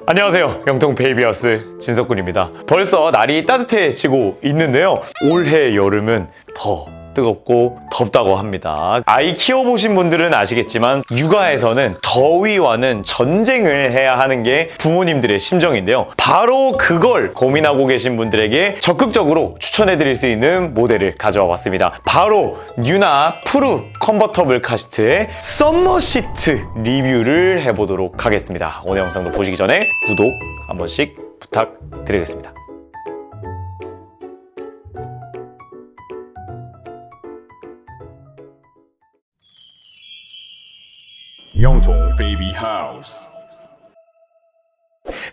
안녕하세요. 영통 베이비하우스 진석군입니다. 벌써 날이 따뜻해지고 있는데요. 올해 여름은 더 뜨겁고 덥다고 합니다. 아이 키워보신 분들은 아시겠지만 육아에서는 더위와는 전쟁을 해야 하는 게 부모님들의 심정인데요. 바로 그걸 고민하고 계신 분들에게 적극적으로 추천해드릴 수 있는 모델을 가져와 봤습니다. 바로 뉴나 프루 컨버터블 카시트의 썸머 시트 리뷰를 해보도록 하겠습니다. 오늘 영상도 보시기 전에 구독 한 번씩 부탁드리겠습니다. 영통 베이비 하우스.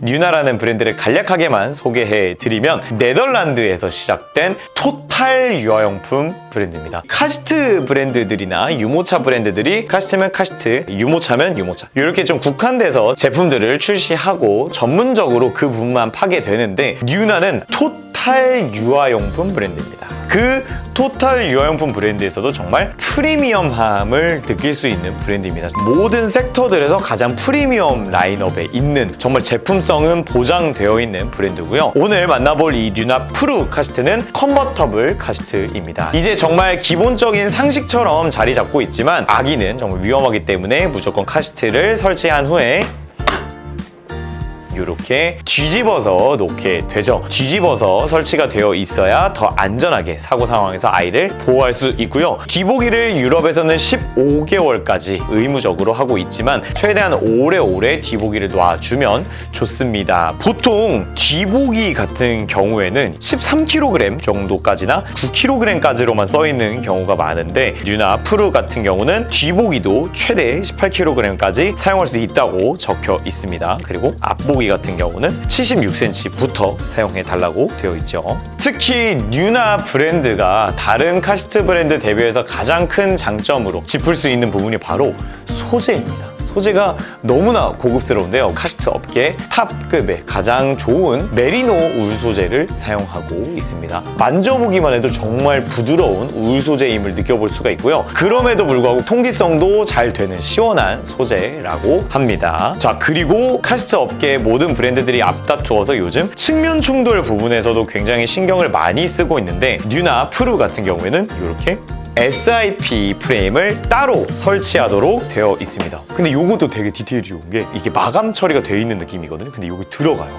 뉴나라는 브랜드를 간략하게만 소개해드리면 네덜란드에서 시작된 토탈 유아용품 브랜드입니다. 카시트 브랜드들이나 유모차 브랜드들이 카시트면 카시트, 유모차면 유모차 이렇게 좀 국한돼서 제품들을 출시하고 전문적으로 그 부분만 파게 되는데 뉴나는 토탈 유아용품 브랜드입니다. 그 토탈 유아용품 브랜드에서도 정말 프리미엄함을 느낄 수 있는 브랜드입니다. 모든 섹터들에서 가장 프리미엄 라인업에 있는 정말 제품성은 보장되어 있는 브랜드고요. 오늘 만나볼 이 뉴나 프루 카시트는 컨버터블 카시트입니다. 이제 정말 기본적인 상식처럼 자리 잡고 있지만 아기는 정말 위험하기 때문에 무조건 카시트를 설치한 후에 이렇게 뒤집어서 놓게 되죠. 뒤집어서 설치가 되어 있어야 더 안전하게 사고 상황에서 아이를 보호할 수 있고요. 뒤보기를 유럽에서는 15개월까지 의무적으로 하고 있지만 최대한 오래오래 뒤보기를 놔주면 좋습니다. 보통 뒤보기 같은 경우에는 13kg 정도까지나 9kg까지로만 써있는 경우가 많은데 뉴나 프루 같은 경우는 뒤보기도 최대 18kg까지 사용할 수 있다고 적혀 있습니다. 그리고 앞보기 같은 경우는 76cm부터 사용해 달라고 되어 있죠. 특히 뉴나 브랜드가 다른 카시트 브랜드 대비해서 가장 큰 장점으로 짚을 수 있는 부분이 바로 소재입니다. 소재가 너무나 고급스러운데요. 카시트 업계 탑급의 가장 좋은 메리노 울 소재를 사용하고 있습니다. 만져보기만 해도 정말 부드러운 울 소재임을 느껴볼 수가 있고요. 그럼에도 불구하고 통기성도 잘 되는 시원한 소재라고 합니다. 자, 그리고 카시트 업계의 모든 브랜드들이 앞다투어서 요즘 측면 충돌 부분에서도 굉장히 신경을 많이 쓰고 있는데 뉴나 프루 같은 경우에는 이렇게 SIP 프레임을 따로 설치하도록 되어 있습니다. 근데 이것도 되게 디테일이 좋은 게 이게 마감 처리가 되어 있는 느낌이거든요. 근데 여기 들어가요.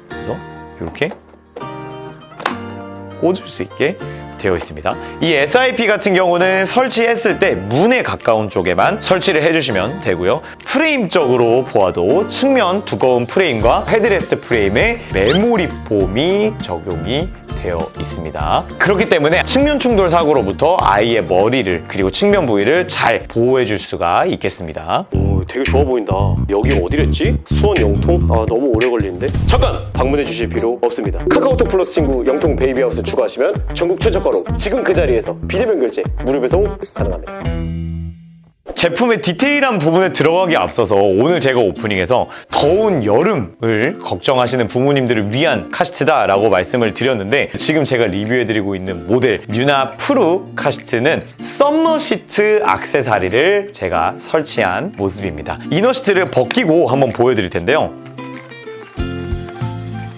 그래서 이렇게 꽂을 수 있게 되어 있습니다. 이 SIP 같은 경우는 설치했을 때 문에 가까운 쪽에만 설치를 해주시면 되고요. 프레임적으로 보아도 측면 두꺼운 프레임과 헤드레스트 프레임에 메모리 폼이 적용이 되어 있습니다. 그렇기 때문에 측면 충돌 사고로부터 아이의 머리를 그리고 측면 부위를 잘 보호해 줄 수가 있겠습니다. 오, 되게 좋아 보인다. 여기가 어디랬지? 수원 영통? 아, 너무 오래 걸리는데? 잠깐! 방문해 주실 필요 없습니다. 카카오톡 플러스 친구 영통 베이비하우스 추가하시면 전국 최저가로 지금 그 자리에서 비대면 결제 무료 배송 가능합니다. 제품의 디테일한 부분에 들어가기 앞서서 오늘 제가 오프닝에서 더운 여름을 걱정하시는 부모님들을 위한 카시트다라고 말씀을 드렸는데 지금 제가 리뷰해드리고 있는 모델 뉴나 프루 카시트는 썸머 시트 액세서리를 제가 설치한 모습입니다. 이너 시트를 벗기고 한번 보여드릴 텐데요.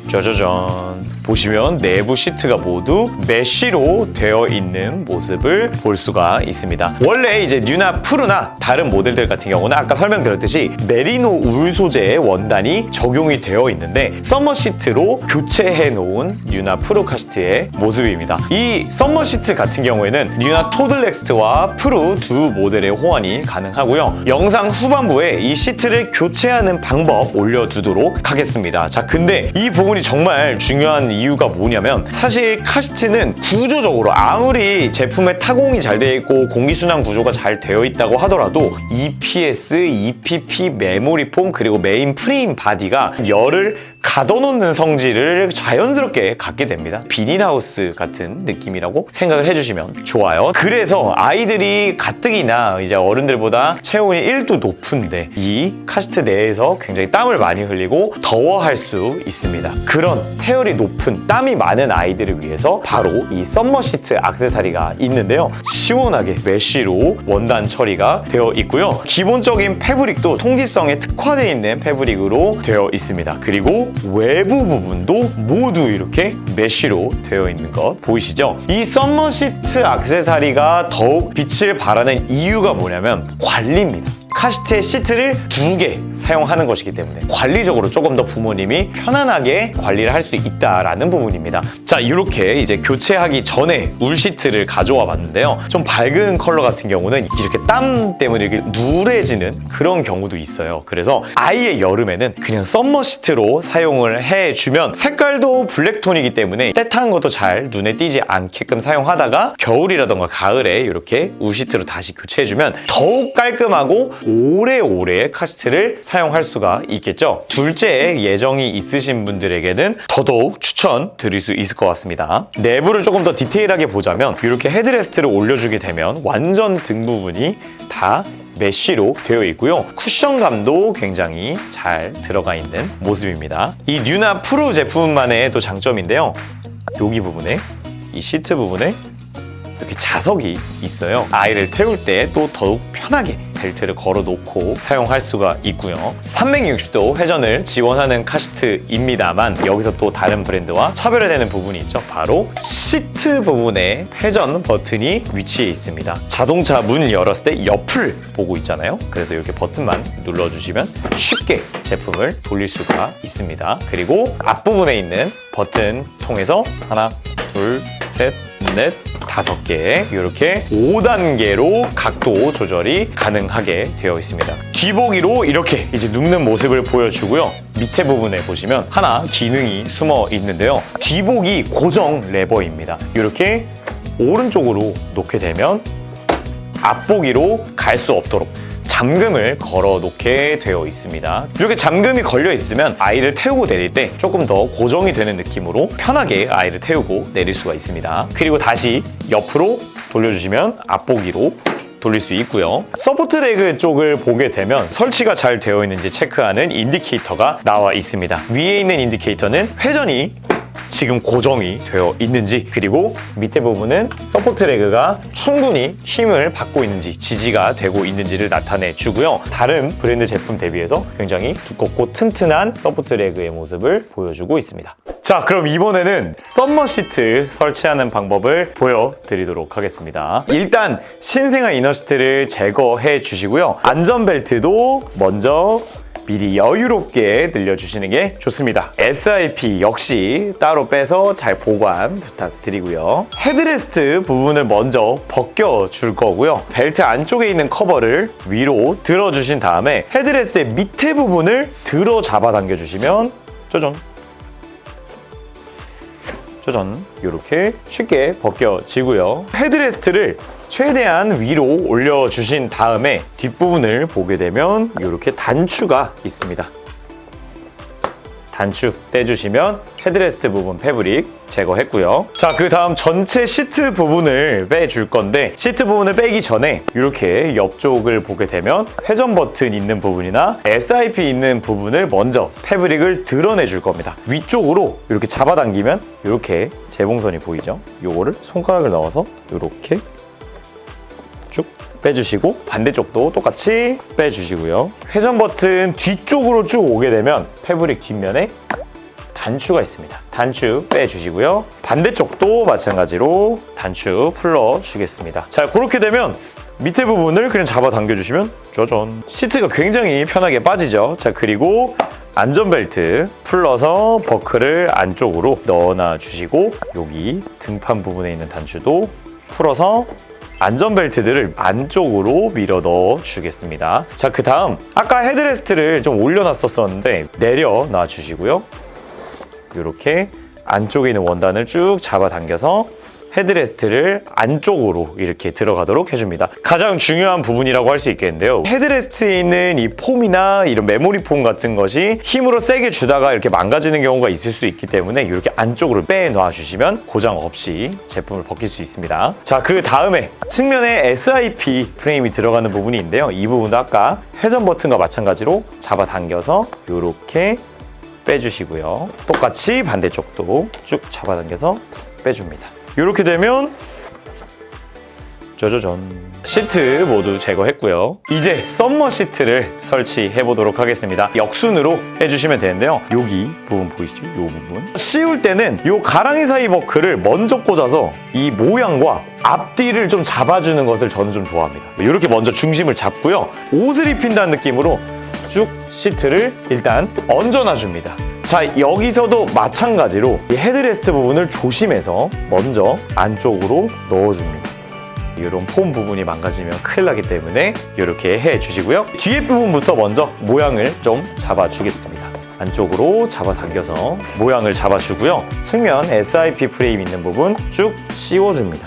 짜자잔. 보시면 내부 시트가 모두 메쉬로 되어 있는 모습을 볼 수가 있습니다. 원래 이제 뉴나 프루나 다른 모델들 같은 경우는 아까 설명드렸듯이 메리노 울 소재의 원단이 적용이 되어 있는데 썸머 시트로 교체해 놓은 뉴나 프루 카시트의 모습입니다. 이 썸머 시트 같은 경우에는 뉴나 토들넥스트와 프루 두 모델의 호환이 가능하고요. 영상 후반부에 이 시트를 교체하는 방법 올려두도록 하겠습니다. 자, 근데 이 부분이 정말 중요한 이유가 뭐냐면 사실 카시트는 구조적으로 아무리 제품의 타공이 잘 되어 있고 공기순환 구조가 잘 되어 있다고 하더라도 EPS, EPP, 메모리 폼 그리고 메인 프레임 바디가 열을 가둬놓는 성질을 자연스럽게 갖게 됩니다. 비닐하우스 같은 느낌이라고 생각을 해주시면 좋아요. 그래서 아이들이 가뜩이나 이제 어른들보다 체온이 1도 높은데 이 카시트 내에서 굉장히 땀을 많이 흘리고 더워할 수 있습니다. 그런 태열이 높은 높은 땀이 많은 아이들을 위해서 바로 이 썸머 시트 액세서리가 있는데요. 시원하게 메쉬로 원단 처리가 되어 있고요. 기본적인 패브릭도 통기성에 특화되어 있는 패브릭으로 되어 있습니다. 그리고 외부 부분도 모두 이렇게 메쉬로 되어 있는 것 보이시죠? 이 썸머 시트 액세서리가 더욱 빛을 발하는 이유가 뭐냐면 관리입니다. 카시트의 시트를 2개 사용하는 것이기 때문에 관리적으로 조금 더 부모님이 편안하게 관리를 할 수 있다라는 부분입니다. 자, 이렇게 이제 교체하기 전에 울 시트를 가져와 봤는데요. 좀 밝은 컬러 같은 경우는 이렇게 땀 때문에 이렇게 누래지는 그런 경우도 있어요. 그래서 아예 여름에는 그냥 썸머 시트로 사용을 해주면 색깔도 블랙톤이기 때문에 때타는 것도 잘 눈에 띄지 않게끔 사용하다가 겨울이라던가 가을에 이렇게 울 시트로 다시 교체해주면 더욱 깔끔하고 오래오래 카시트를 사용할 수가 있겠죠. 둘째 예정이 있으신 분들에게는 더더욱 추천드릴 수 있을 것 같습니다. 내부를 조금 더 디테일하게 보자면 이렇게 헤드레스트를 올려주게 되면 완전 등 부분이 다 메쉬로 되어 있고요. 쿠션감도 굉장히 잘 들어가 있는 모습입니다. 이 뉴나 프루 제품만의 또 장점인데요. 여기 부분에 이 시트 부분에 이렇게 자석이 있어요. 아이를 태울 때 또 더욱 편하게 벨트를 걸어 놓고 사용할 수가 있고요. 360도 회전을 지원하는 카시트입니다만 여기서 또 다른 브랜드와 차별화되는 부분이 있죠. 바로 시트 부분에 회전 버튼이 위치해 있습니다. 자동차 문 열었을 때 옆을 보고 있잖아요. 그래서 이렇게 버튼만 눌러주시면 쉽게 제품을 돌릴 수가 있습니다. 그리고 앞부분에 있는 버튼 통해서 하나, 둘, 셋, 넷, 5개 이렇게 5단계로 각도 조절이 가능하게 되어 있습니다. 뒤보기로 이렇게 이제 눕는 모습을 보여주고요. 밑에 부분에 보시면 하나 기능이 숨어 있는데요. 뒤보기 고정 레버입니다. 이렇게 오른쪽으로 놓게 되면 앞보기로 갈 수 없도록 잠금을 걸어 놓게 되어 있습니다. 이렇게 잠금이 걸려 있으면 아이를 태우고 내릴 때 조금 더 고정이 되는 느낌으로 편하게 아이를 태우고 내릴 수가 있습니다. 그리고 다시 옆으로 돌려주시면 앞보기로 돌릴 수 있고요. 서포트 레그 쪽을 보게 되면 설치가 잘 되어 있는지 체크하는 인디케이터가 나와 있습니다. 위에 있는 인디케이터는 회전이 지금 고정이 되어 있는지, 그리고 밑에 부분은 서포트 레그가 충분히 힘을 받고 있는지, 지지가 되고 있는지를 나타내 주고요. 다른 브랜드 제품 대비해서 굉장히 두껍고 튼튼한 서포트 레그의 모습을 보여주고 있습니다. 자, 그럼 이번에는 썸머 시트 설치하는 방법을 보여드리도록 하겠습니다. 일단 신생아 이너시트를 제거해 주시고요. 안전벨트도 먼저 미리 여유롭게 늘려주시는 게 좋습니다. SIP 역시 따로 빼서 잘 보관 부탁드리고요. 헤드레스트 부분을 먼저 벗겨줄 거고요. 벨트 안쪽에 있는 커버를 위로 들어주신 다음에 헤드레스트의 밑에 부분을 들어 잡아당겨 주시면 짜잔! 짜잔! 이렇게 쉽게 벗겨지고요. 헤드레스트를 최대한 위로 올려주신 다음에 뒷부분을 보게 되면 이렇게 단추가 있습니다. 단추 떼주시면 헤드레스트 부분 패브릭 제거했고요. 자, 그 다음 전체 시트 부분을 빼줄 건데 시트 부분을 빼기 전에 이렇게 옆쪽을 보게 되면 회전 버튼 있는 부분이나 SIP 있는 부분을 먼저 패브릭을 드러내줄 겁니다. 위쪽으로 이렇게 잡아당기면 이렇게 재봉선이 보이죠? 요거를 손가락을 넣어서 이렇게 쭉 빼주시고 반대쪽도 똑같이 빼주시고요. 회전 버튼 뒤쪽으로 쭉 오게 되면 패브릭 뒷면에 단추가 있습니다. 단추 빼주시고요. 반대쪽도 마찬가지로 단추 풀러주겠습니다. 자, 그렇게 되면 밑에 부분을 그냥 잡아당겨 주시면 짜잔! 시트가 굉장히 편하게 빠지죠. 자, 그리고 안전벨트 풀러서 버클을 안쪽으로 넣어놔 주시고 여기 등판 부분에 있는 단추도 풀어서 안전벨트들을 안쪽으로 밀어 넣어 주겠습니다. 자, 그 다음 아까 헤드레스트를 좀 올려놨었는데 내려놔 주시고요. 이렇게 안쪽에 있는 원단을 쭉 잡아당겨서 헤드레스트를 안쪽으로 이렇게 들어가도록 해줍니다. 가장 중요한 부분이라고 할 수 있겠는데요. 헤드레스트에 있는 이 폼이나 이런 메모리 폼 같은 것이 힘으로 세게 주다가 이렇게 망가지는 경우가 있을 수 있기 때문에 이렇게 안쪽으로 빼놔 주시면 고장 없이 제품을 벗길 수 있습니다. 자, 그 다음에 측면에 SIP 프레임이 들어가는 부분이 있는데요. 이 부분도 아까 회전 버튼과 마찬가지로 잡아당겨서 이렇게 빼주시고요. 똑같이 반대쪽도 쭉 잡아당겨서 빼줍니다. 이렇게 되면 짜자잔, 시트 모두 제거했고요. 이제 썸머 시트를 설치해 보도록 하겠습니다. 역순으로 해주시면 되는데요. 여기 부분 보이시죠? 이 부분 씌울 때는 이 가랑이 사이 버클을 먼저 꽂아서 이 모양과 앞뒤를 좀 잡아주는 것을 저는 좀 좋아합니다. 이렇게 먼저 중심을 잡고요. 옷을 입힌다는 느낌으로 쭉 시트를 일단 얹어놔 줍니다. 자, 여기서도 마찬가지로 이 헤드레스트 부분을 조심해서 먼저 안쪽으로 넣어줍니다. 이런 폼 부분이 망가지면 큰일 나기 때문에 이렇게 해주시고요. 뒤에 부분부터 먼저 모양을 좀 잡아주겠습니다. 안쪽으로 잡아당겨서 모양을 잡아주고요. 측면 SIP 프레임 있는 부분 쭉 씌워줍니다.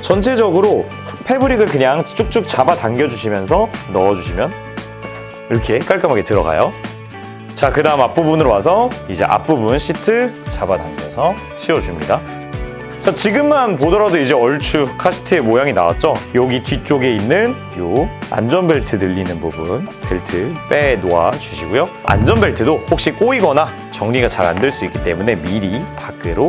전체적으로 패브릭을 그냥 쭉쭉 잡아당겨주시면서 넣어주시면 이렇게 깔끔하게 들어가요. 자, 그 다음 앞부분으로 와서 이제 앞부분 시트 잡아당겨서 씌워줍니다. 자, 지금만 보더라도 이제 얼추 카시트의 모양이 나왔죠? 여기 뒤쪽에 있는 요 안전벨트 늘리는 부분 벨트 빼놓아 주시고요. 안전벨트도 혹시 꼬이거나 정리가 잘 안 될 수 있기 때문에 미리 밖으로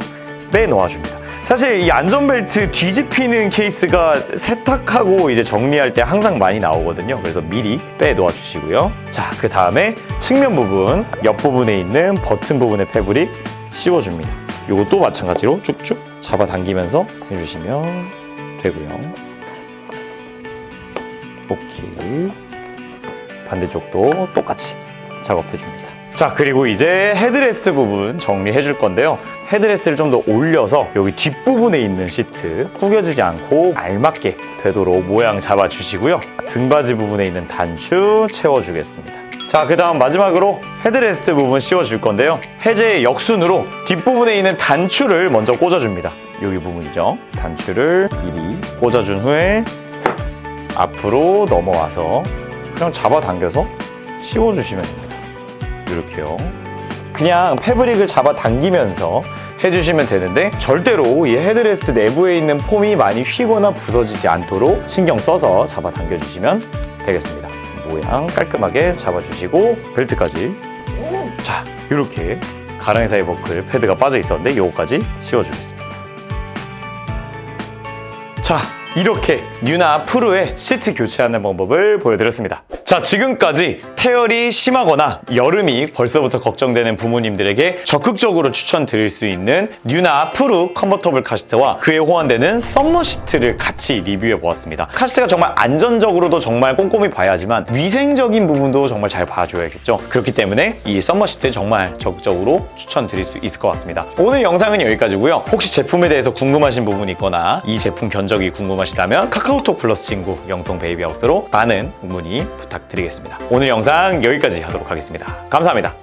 빼놓아 줍니다. 사실 이 안전벨트 뒤집히는 케이스가 세탁하고 이제 정리할 때 항상 많이 나오거든요. 그래서 미리 빼놓아 주시고요. 자, 그 다음에 측면 부분, 옆부분에 있는 버튼 부분의 패브릭 씌워줍니다. 이것도 마찬가지로 쭉쭉 잡아당기면서 해주시면 되고요. 오케이. 반대쪽도 똑같이 작업해줍니다. 자, 그리고 이제 헤드레스트 부분 정리해 줄 건데요. 헤드레스트를 좀 더 올려서 여기 뒷부분에 있는 시트 구겨지지 않고 알맞게 되도록 모양 잡아주시고요. 등받이 부분에 있는 단추 채워주겠습니다. 자, 그 다음 마지막으로 헤드레스트 부분 씌워줄 건데요. 해제의 역순으로 뒷부분에 있는 단추를 먼저 꽂아줍니다. 여기 부분이죠. 단추를 미리 꽂아준 후에 앞으로 넘어와서 그냥 잡아당겨서 씌워주시면 됩니다. 이렇게요. 그냥 패브릭을 잡아당기면서 해주시면 되는데 절대로 이 헤드레스트 내부에 있는 폼이 많이 휘거나 부서지지 않도록 신경 써서 잡아당겨주시면 되겠습니다. 모양 깔끔하게 잡아주시고 벨트까지. 자, 이렇게 가랑이 사이 버클 패드가 빠져 있었는데 요거까지 씌워주겠습니다. 자, 이렇게 뉴나 프루의 시트 교체하는 방법을 보여드렸습니다. 자, 지금까지 태열이 심하거나 여름이 벌써부터 걱정되는 부모님들에게 적극적으로 추천드릴 수 있는 뉴나 프루 컨버터블 카시트와 그에 호환되는 썸머 시트를 같이 리뷰해 보았습니다. 카시트가 정말 안전적으로도 정말 꼼꼼히 봐야 하지만 위생적인 부분도 정말 잘 봐줘야겠죠. 그렇기 때문에 이 썸머 시트 정말 적극적으로 추천드릴 수 있을 것 같습니다. 오늘 영상은 여기까지고요. 혹시 제품에 대해서 궁금하신 부분이 있거나 이 제품 견적이 궁금하시다면 카카오톡 플러스 친구 영통 베이비하우스로 많은 문의 부탁드리겠습니다. 오늘 영상 여기까지 하도록 하겠습니다. 감사합니다.